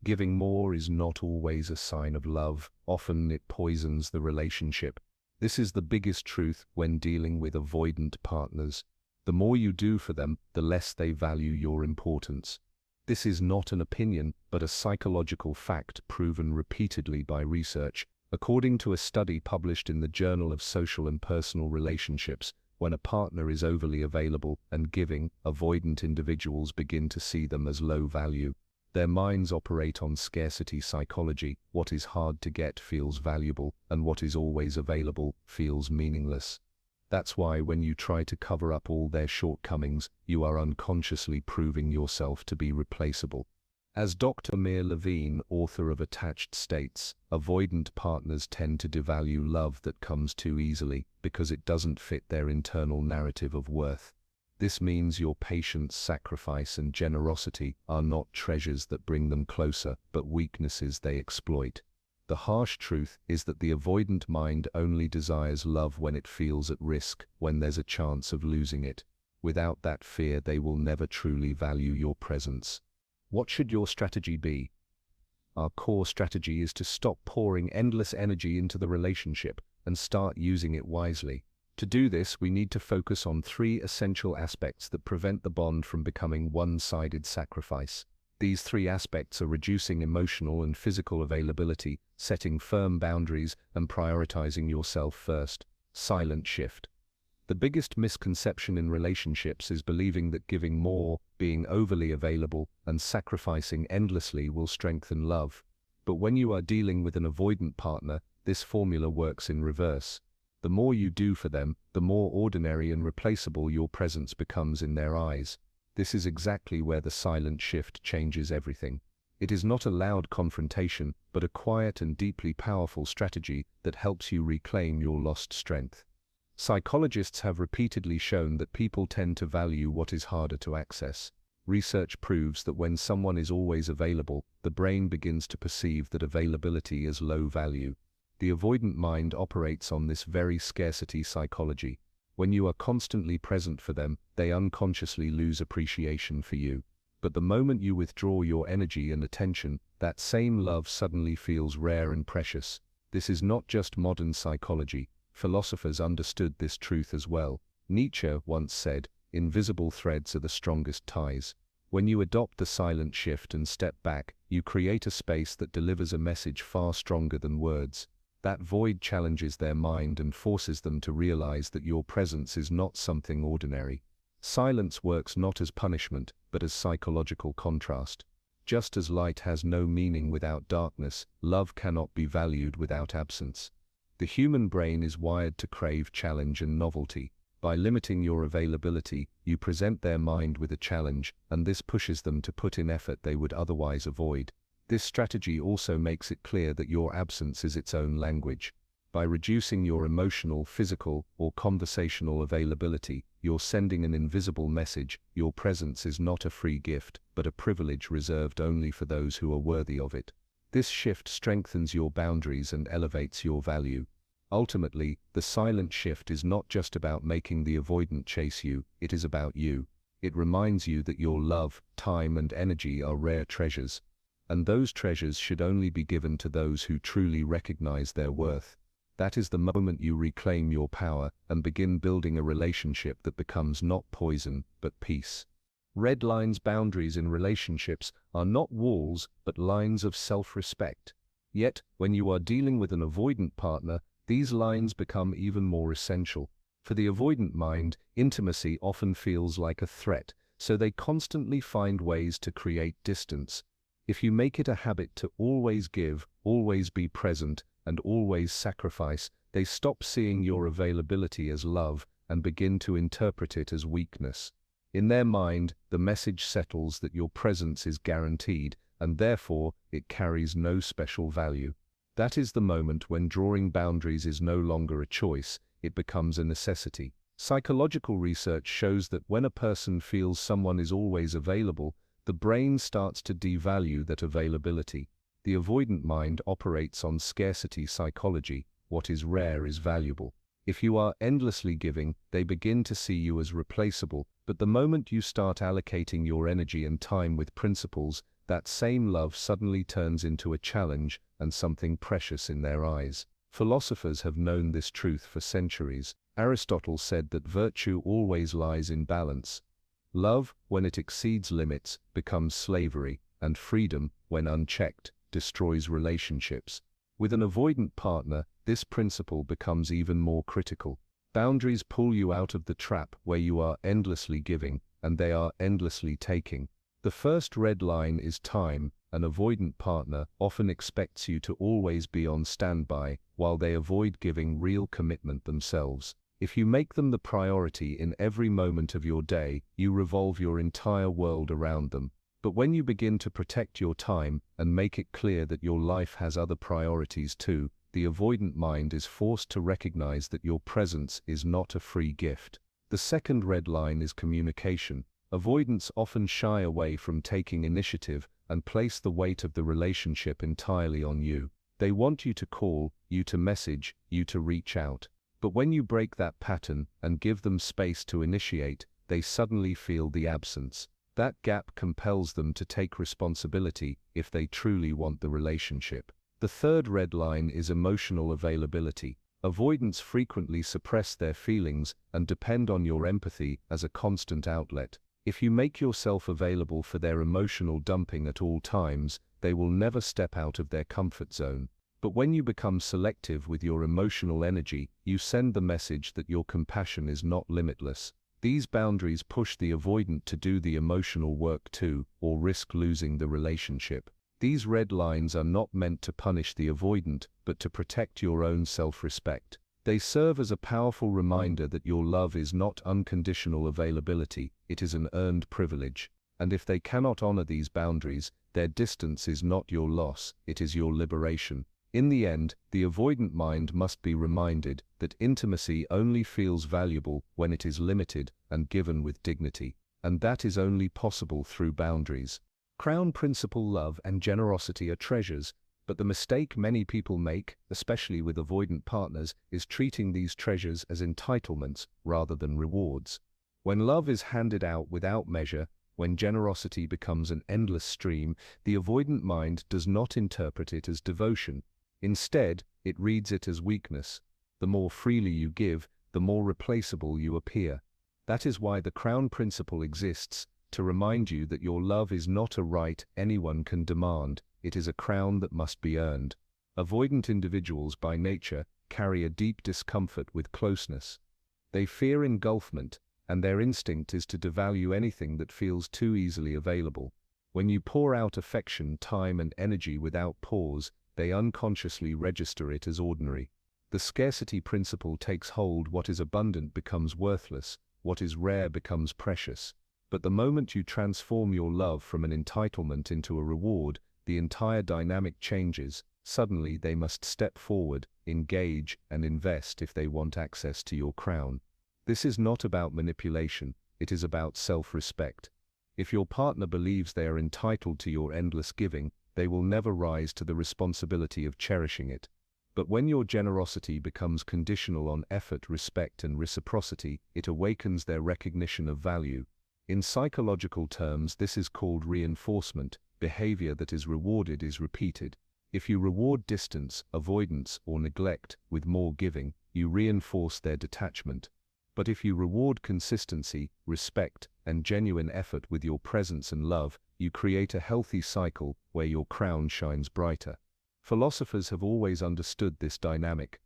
Giving more is not always a sign of love. Often it poisons the relationship. This is the biggest truth when dealing with avoidant partners. The more you do for them, the less they value your importance. This is not an opinion, but a psychological fact proven repeatedly by research. According to a study published in the Journal of Social and Personal Relationships, when a partner is overly available and giving, avoidant individuals begin to see them as low value. Their minds operate on scarcity psychology. What is hard to get feels valuable, and what is always available feels meaningless. That's why when you try to cover up all their shortcomings, you are unconsciously proving yourself to be replaceable. As Dr. Mir Levine, author of Attached, states, avoidant partners tend to devalue love that comes too easily because it doesn't fit their internal narrative of worth. This means your patience, sacrifice, and generosity are not treasures that bring them closer, but weaknesses they exploit. The harsh truth is that the avoidant mind only desires love when it feels at risk, when there's a chance of losing it. Without that fear, they will never truly value your presence. What should your strategy be? Our core strategy is to stop pouring endless energy into the relationship and start using it wisely. To do this, we need to focus on 3 essential aspects that prevent the bond from becoming one-sided sacrifice. These 3 aspects are reducing emotional and physical availability, setting firm boundaries, and prioritizing yourself first. Silent shift. The biggest misconception in relationships is believing that giving more, being overly available, and sacrificing endlessly will strengthen love. But when you are dealing with an avoidant partner, this formula works in reverse. The more you do for them, the more ordinary and replaceable your presence becomes in their eyes. This is exactly where the silent shift changes everything. It is not a loud confrontation, but a quiet and deeply powerful strategy that helps you reclaim your lost strength. Psychologists have repeatedly shown that people tend to value what is harder to access. Research proves that when someone is always available, the brain begins to perceive that availability is low value. The avoidant mind operates on this very scarcity psychology. When you are constantly present for them, they unconsciously lose appreciation for you. But the moment you withdraw your energy and attention, that same love suddenly feels rare and precious. This is not just modern psychology. Philosophers understood this truth as well. Nietzsche once said, "Invisible threads are the strongest ties." When you adopt the silent shift and step back, you create a space that delivers a message far stronger than words. That void challenges their mind and forces them to realize that your presence is not something ordinary. Silence works not as punishment, but as psychological contrast. Just as light has no meaning without darkness, love cannot be valued without absence. The human brain is wired to crave challenge and novelty. By limiting your availability, you present their mind with a challenge, and this pushes them to put in effort they would otherwise avoid. This strategy also makes it clear that your absence is its own language. By reducing your emotional, physical, or conversational availability, you're sending an invisible message. Your presence is not a free gift, but a privilege reserved only for those who are worthy of it. This shift strengthens your boundaries and elevates your value. Ultimately, the silent shift is not just about making the avoidant chase you, it is about you. It reminds you that your love, time, and energy are rare treasures. And those treasures should only be given to those who truly recognize their worth. That is the moment you reclaim your power and begin building a relationship that becomes not poison, but peace. Red lines. Boundaries in relationships are not walls, but lines of self-respect. Yet, when you are dealing with an avoidant partner, these lines become even more essential. For the avoidant mind, intimacy often feels like a threat, so they constantly find ways to create distance. If you make it a habit to always give, always be present, and always sacrifice, they stop seeing your availability as love and begin to interpret it as weakness. In their mind, the message settles that your presence is guaranteed, and therefore it carries no special value. That is the moment when drawing boundaries is no longer a choice, it becomes a necessity. Psychological research shows that when a person feels someone is always available, the brain starts to devalue that availability. The avoidant mind operates on scarcity psychology. What is rare is valuable. If you are endlessly giving, they begin to see you as replaceable, but the moment you start allocating your energy and time with principles, that same love suddenly turns into a challenge and something precious in their eyes. Philosophers have known this truth for centuries. Aristotle said that virtue always lies in balance. Love, when it exceeds limits, becomes slavery, and freedom, when unchecked, destroys relationships. With an avoidant partner, this principle becomes even more critical. Boundaries pull you out of the trap where you are endlessly giving, and they are endlessly taking. The first red line is time. An avoidant partner often expects you to always be on standby, while they avoid giving real commitment themselves. If you make them the priority in every moment of your day, you revolve your entire world around them. But when you begin to protect your time and make it clear that your life has other priorities too, the avoidant mind is forced to recognize that your presence is not a free gift. The second red line is communication. Avoidants often shy away from taking initiative and place the weight of the relationship entirely on you. They want you to call, you to message, you to reach out. But when you break that pattern and give them space to initiate, they suddenly feel the absence. That gap compels them to take responsibility if they truly want the relationship. The third red line is emotional availability. Avoidants frequently suppress their feelings and depend on your empathy as a constant outlet. If you make yourself available for their emotional dumping at all times, they will never step out of their comfort zone. But when you become selective with your emotional energy, you send the message that your compassion is not limitless. These boundaries push the avoidant to do the emotional work too, or risk losing the relationship. These red lines are not meant to punish the avoidant, but to protect your own self-respect. They serve as a powerful reminder that your love is not unconditional availability, it is an earned privilege. And if they cannot honor these boundaries, their distance is not your loss, it is your liberation. In the end, the avoidant mind must be reminded that intimacy only feels valuable when it is limited and given with dignity. And that is only possible through boundaries. Crown principle love and generosity are treasures, but the mistake many people make, especially with avoidant partners, is treating these treasures as entitlements rather than rewards. When love is handed out without measure, when generosity becomes an endless stream, the avoidant mind does not interpret it as devotion. Instead, it reads it as weakness. The more freely you give, the more replaceable you appear. That is why the crown principle exists, to remind you that your love is not a right anyone can demand, it is a crown that must be earned. Avoidant individuals by nature carry a deep discomfort with closeness. They fear engulfment, and their instinct is to devalue anything that feels too easily available. When you pour out affection, time, and energy without pause, they unconsciously register it as ordinary. The scarcity principle takes hold. What is abundant becomes worthless, what is rare becomes precious. But the moment you transform your love from an entitlement into a reward, the entire dynamic changes. Suddenly they must step forward, engage, and invest if they want access to your crown. This is not about manipulation, it is about self-respect. If your partner believes they are entitled to your endless giving, they will never rise to the responsibility of cherishing it. But when your generosity becomes conditional on effort, respect, and reciprocity, it awakens their recognition of value. In psychological terms, this is called reinforcement. Behavior that is rewarded is repeated. If you reward distance, avoidance, or neglect with more giving, you reinforce their detachment. But if you reward consistency, respect, and genuine effort with your presence and love, you create a healthy cycle where your crown shines brighter. Philosophers have always understood this dynamic.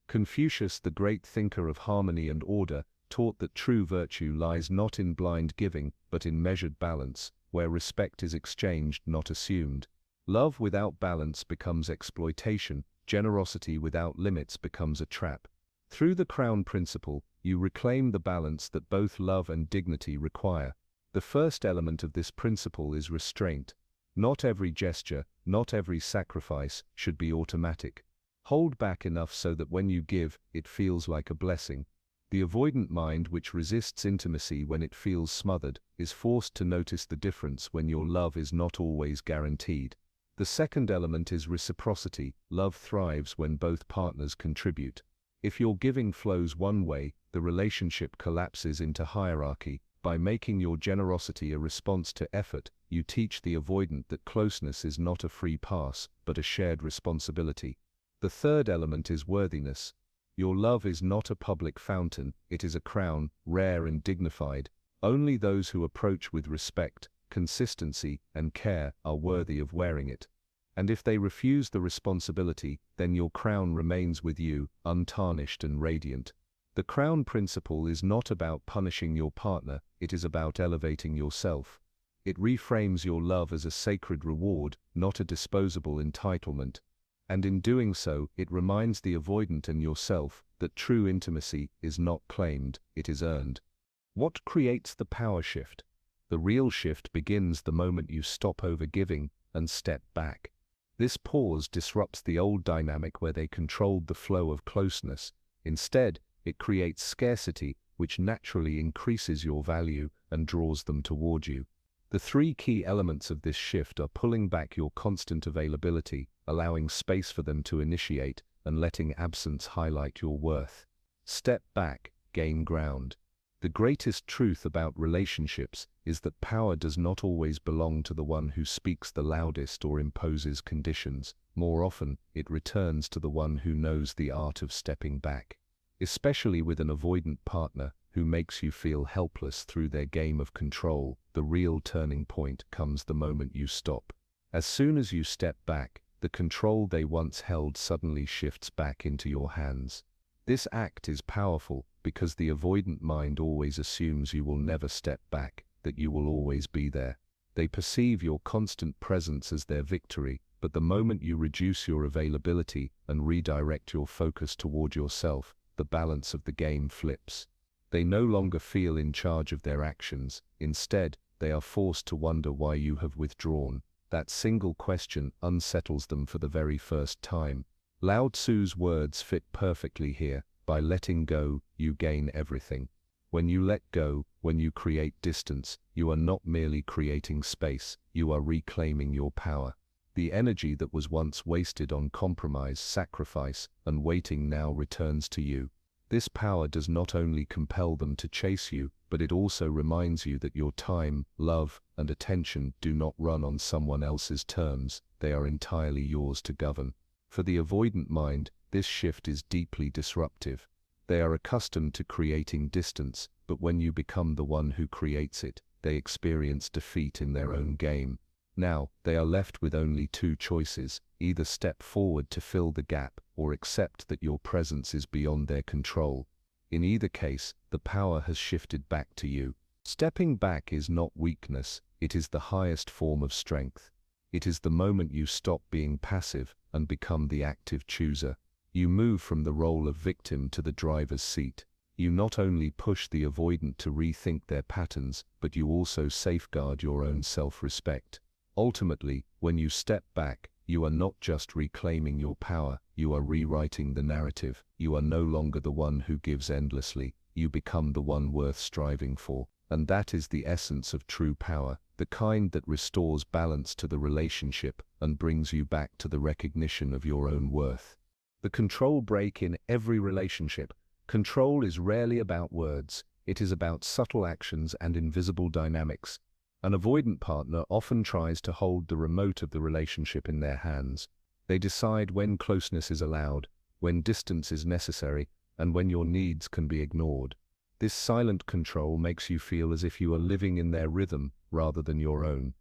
Confucius, the great thinker of harmony and order, taught that true virtue lies not in blind giving, but in measured balance, where respect is exchanged, not assumed. Love without balance becomes exploitation, generosity without limits becomes a trap. Through the crown principle, you reclaim the balance that both love and dignity require. The first element of this principle is restraint. Not every gesture, not every sacrifice should be automatic. Hold back enough so that when you give, it feels like a blessing. The avoidant mind, which resists intimacy when it feels smothered, is forced to notice the difference when your love is not always guaranteed. The second element is reciprocity. Love thrives when both partners contribute. If your giving flows one way, the relationship collapses into hierarchy. By making your generosity a response to effort, you teach the avoidant that closeness is not a free pass, but a shared responsibility. The third element is worthiness. Your love is not a public fountain, it is a crown, rare and dignified. Only those who approach with respect, consistency, and care are worthy of wearing it. And if they refuse the responsibility, then your crown remains with you, untarnished and radiant. The crown principle is not about punishing your partner, it is about elevating yourself. It reframes your love as a sacred reward, not a disposable entitlement. And in doing so, it reminds the avoidant and yourself that true intimacy is not claimed, it is earned. What creates the power shift? The real shift begins the moment you stop overgiving and step back. This pause disrupts the old dynamic where they controlled the flow of closeness. Instead, it creates scarcity, which naturally increases your value and draws them toward you. The three key elements of this shift are pulling back your constant availability, allowing space for them to initiate, and letting absence highlight your worth. Step back, gain ground. The greatest truth about relationships is that power does not always belong to the one who speaks the loudest or imposes conditions. More often, it returns to the one who knows the art of stepping back. Especially with an avoidant partner who makes you feel helpless through their game of control, the real turning point comes the moment you stop. As soon as you step back, the control they once held suddenly shifts back into your hands. This act is powerful because the avoidant mind always assumes you will never step back, that you will always be there. They perceive your constant presence as their victory, but the moment you reduce your availability and redirect your focus toward yourself, the balance of the game flips. They no longer feel in charge of their actions. Instead, they are forced to wonder why you have withdrawn. That single question unsettles them for the very first time. Lao Tzu's words fit perfectly here. By letting go, you gain everything. When you let go, when you create distance, you are not merely creating space, you are reclaiming your power. The energy that was once wasted on compromise, sacrifice, and waiting now returns to you. This power does not only compel them to chase you, but it also reminds you that your time, love, and attention do not run on someone else's terms, they are entirely yours to govern. For the avoidant mind, this shift is deeply disruptive. They are accustomed to creating distance, but when you become the one who creates it, they experience defeat in their own game. Now, they are left with only two choices: either step forward to fill the gap, or accept that your presence is beyond their control. In either case, the power has shifted back to you. Stepping back is not weakness, it is the highest form of strength. It is the moment you stop being passive and become the active chooser. You move from the role of victim to the driver's seat. You not only push the avoidant to rethink their patterns, but you also safeguard your own self-respect. Ultimately, when you step back, you are not just reclaiming your power, you are rewriting the narrative. You are no longer the one who gives endlessly, you become the one worth striving for. And that is the essence of true power, the kind that restores balance to the relationship and brings you back to the recognition of your own worth. The control break in every relationship. Control is rarely about words, it is about subtle actions and invisible dynamics. An avoidant partner often tries to hold the remote of the relationship in their hands. They decide when closeness is allowed, when distance is necessary, and when your needs can be ignored. This silent control makes you feel as if you are living in their rhythm rather than your own.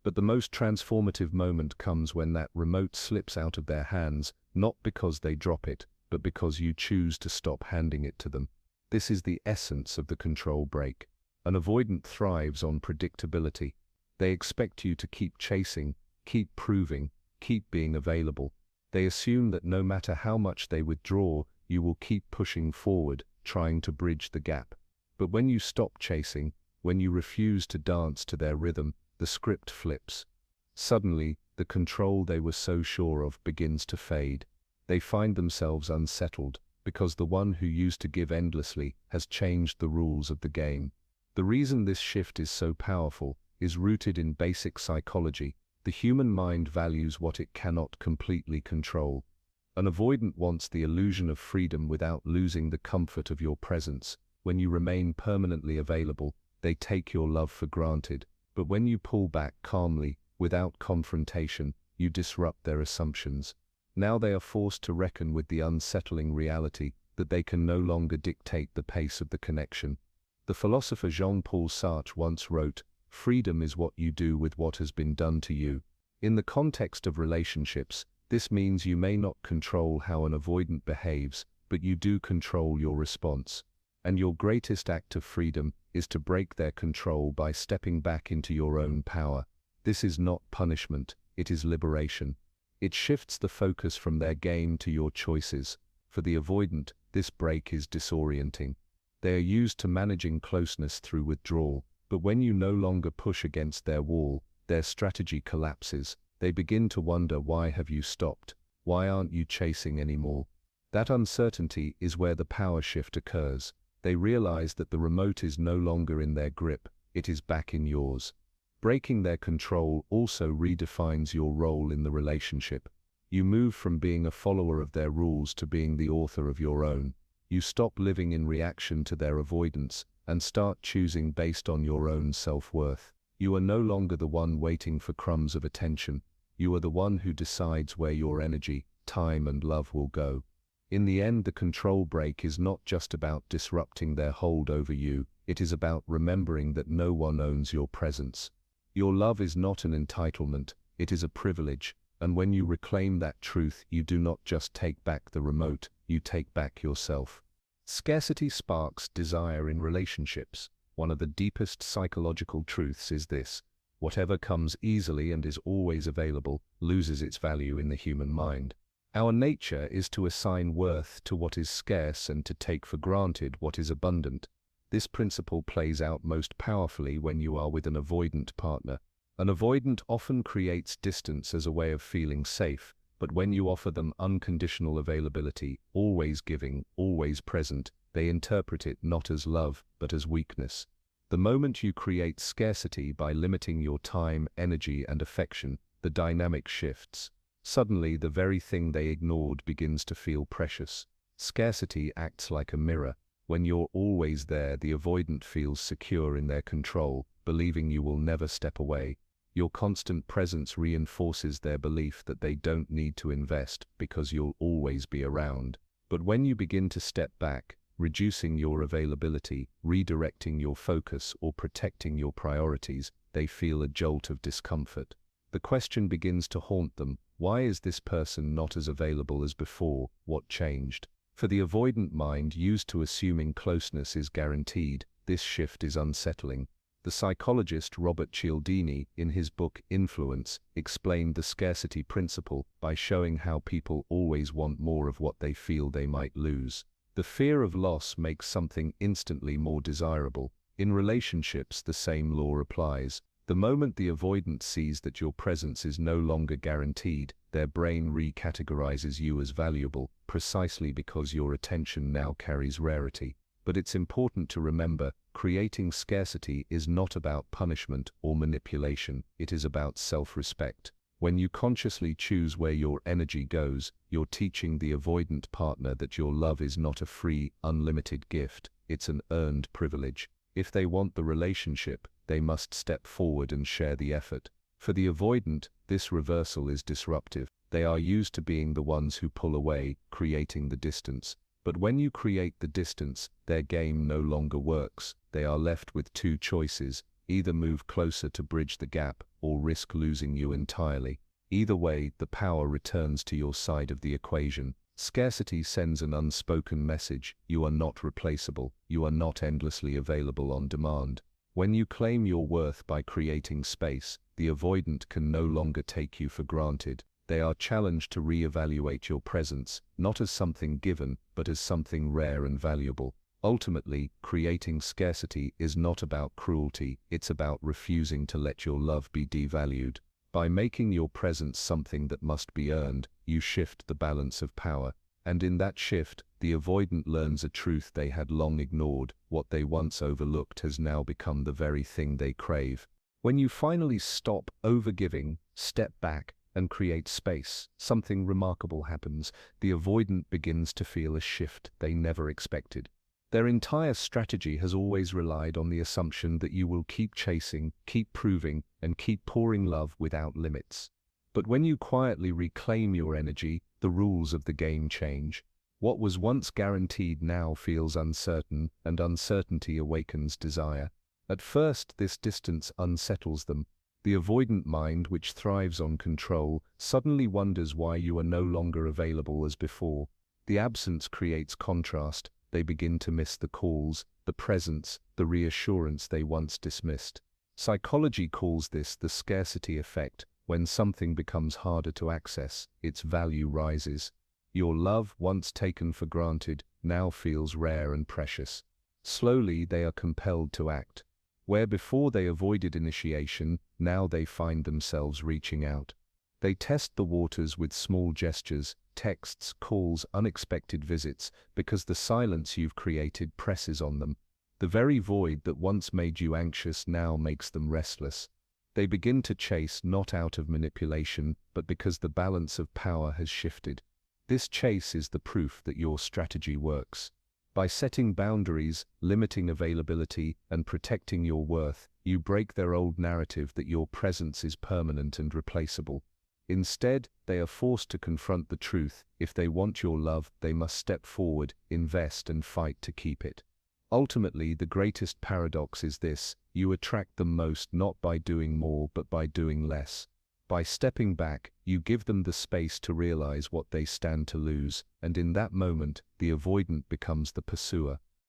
But the most transformative moment comes when that remote slips out of their hands, not because they drop it, but because you choose to stop handing it to them. This is the essence of the control break. An avoidant thrives on predictability. They expect you to keep chasing, keep proving, keep being available. They assume that no matter how much they withdraw, you will keep pushing forward, trying to bridge the gap. But when you stop chasing, when you refuse to dance to their rhythm, the script flips. Suddenly, the control they were so sure of begins to fade. They find themselves unsettled, because the one who used to give endlessly has changed the rules of the game. The reason this shift is so powerful is rooted in basic psychology. The human mind values what it cannot completely control. An avoidant wants the illusion of freedom without losing the comfort of your presence. When you remain permanently available, they take your love for granted. But when you pull back calmly, without confrontation, you disrupt their assumptions. Now they are forced to reckon with the unsettling reality that they can no longer dictate the pace of the connection. The philosopher Jean-Paul Sartre once wrote, "Freedom is what you do with what has been done to you." In the context of relationships, this means you may not control how an avoidant behaves, but you do control your response. And your greatest act of freedom is to break their control by stepping back into your own power. This is not punishment, it is liberation. It shifts the focus from their game to your choices. For the avoidant, this break is disorienting. They are used to managing closeness through withdrawal, but when you no longer push against their wall, their strategy collapses. They begin to wonder, why have you stopped? Why aren't you chasing anymore? That uncertainty is where the power shift occurs. They realize that the remote is no longer in their grip, it is back in yours. Breaking their control also redefines your role in the relationship. You move from being a follower of their rules to being the author of your own. You stop living in reaction to their avoidance and start choosing based on your own self-worth. You are no longer the one waiting for crumbs of attention. You are the one who decides where your energy, time, and love will go. In the end, the control break is not just about disrupting their hold over you, it is about remembering that no one owns your presence. Your love is not an entitlement, it is a privilege, and when you reclaim that truth, you do not just take back the remote, you take back yourself. Scarcity sparks desire in relationships. One of the deepest psychological truths is this: whatever comes easily and is always available loses its value in the human mind. Our nature is to assign worth to what is scarce and to take for granted what is abundant. This principle plays out most powerfully when you are with an avoidant partner. An avoidant often creates distance as a way of feeling safe, but when you offer them unconditional availability, always giving, always present, they interpret it not as love, but as weakness. The moment you create scarcity by limiting your time, energy, and affection, the dynamic shifts. Suddenly, the very thing they ignored begins to feel precious. Scarcity acts like a mirror. When you're always there, the avoidant feels secure in their control, believing you will never step away. Your constant presence reinforces their belief that they don't need to invest because you'll always be around. But when you begin to step back, reducing your availability, redirecting your focus, or protecting your priorities, they feel a jolt of discomfort. The question begins to haunt them: why is this person not as available as before? What changed? For the avoidant mind, used to assuming closeness is guaranteed, this shift is unsettling. The psychologist Robert Cialdini, in his book Influence, explained the scarcity principle by showing how people always want more of what they feel they might lose. The fear of loss makes something instantly more desirable. In relationships, the same law applies. The moment the avoidant sees that your presence is no longer guaranteed, their brain recategorizes you as valuable, precisely because your attention now carries rarity. But it's important to remember, creating scarcity is not about punishment or manipulation, it is about self-respect. When you consciously choose where your energy goes, you're teaching the avoidant partner that your love is not a free, unlimited gift, it's an earned privilege. If they want the relationship, they must step forward and share the effort. For the avoidant, this reversal is disruptive. They are used to being the ones who pull away, creating the distance. But when you create the distance, their game no longer works. They are left with two choices: either move closer to bridge the gap, or risk losing you entirely. Either way, the power returns to your side of the equation. Scarcity sends an unspoken message: you are not replaceable, you are not endlessly available on demand. When you claim your worth by creating space, the avoidant can no longer take you for granted. They are challenged to re-evaluate your presence, not as something given, but as something rare and valuable. Ultimately, creating scarcity is not about cruelty, it's about refusing to let your love be devalued. By making your presence something that must be earned, you shift the balance of power. And in that shift, the avoidant learns a truth they had long ignored: what they once overlooked has now become the very thing they crave. When you finally stop overgiving, step back, and create space, something remarkable happens. The avoidant begins to feel a shift they never expected. Their entire strategy has always relied on the assumption that you will keep chasing, keep proving, and keep pouring love without limits. But when you quietly reclaim your energy, the rules of the game change. What was once guaranteed now feels uncertain, and uncertainty awakens desire. At first, this distance unsettles them. The avoidant mind, which thrives on control, suddenly wonders why you are no longer available as before. The absence creates contrast. They begin to miss the calls, the presence, the reassurance they once dismissed. Psychology calls this the scarcity effect. When something becomes harder to access, its value rises. Your love, once taken for granted, now feels rare and precious. Slowly, they are compelled to act. Where before they avoided initiation, now they find themselves reaching out. They test the waters with small gestures, texts, calls, unexpected visits, because the silence you've created presses on them. The very void that once made you anxious now makes them restless. They begin to chase not out of manipulation, but because the balance of power has shifted. This chase is the proof that your strategy works. By setting boundaries, limiting availability, and protecting your worth, you break their old narrative that your presence is permanent and replaceable. Instead, they are forced to confront the truth. If they want your love, they must step forward, invest, and fight to keep it. Ultimately, the greatest paradox is this: you attract them most not by doing more but by doing less. By stepping back, you give them the space to realize what they stand to lose, and in that moment, the avoidant becomes the pursuer.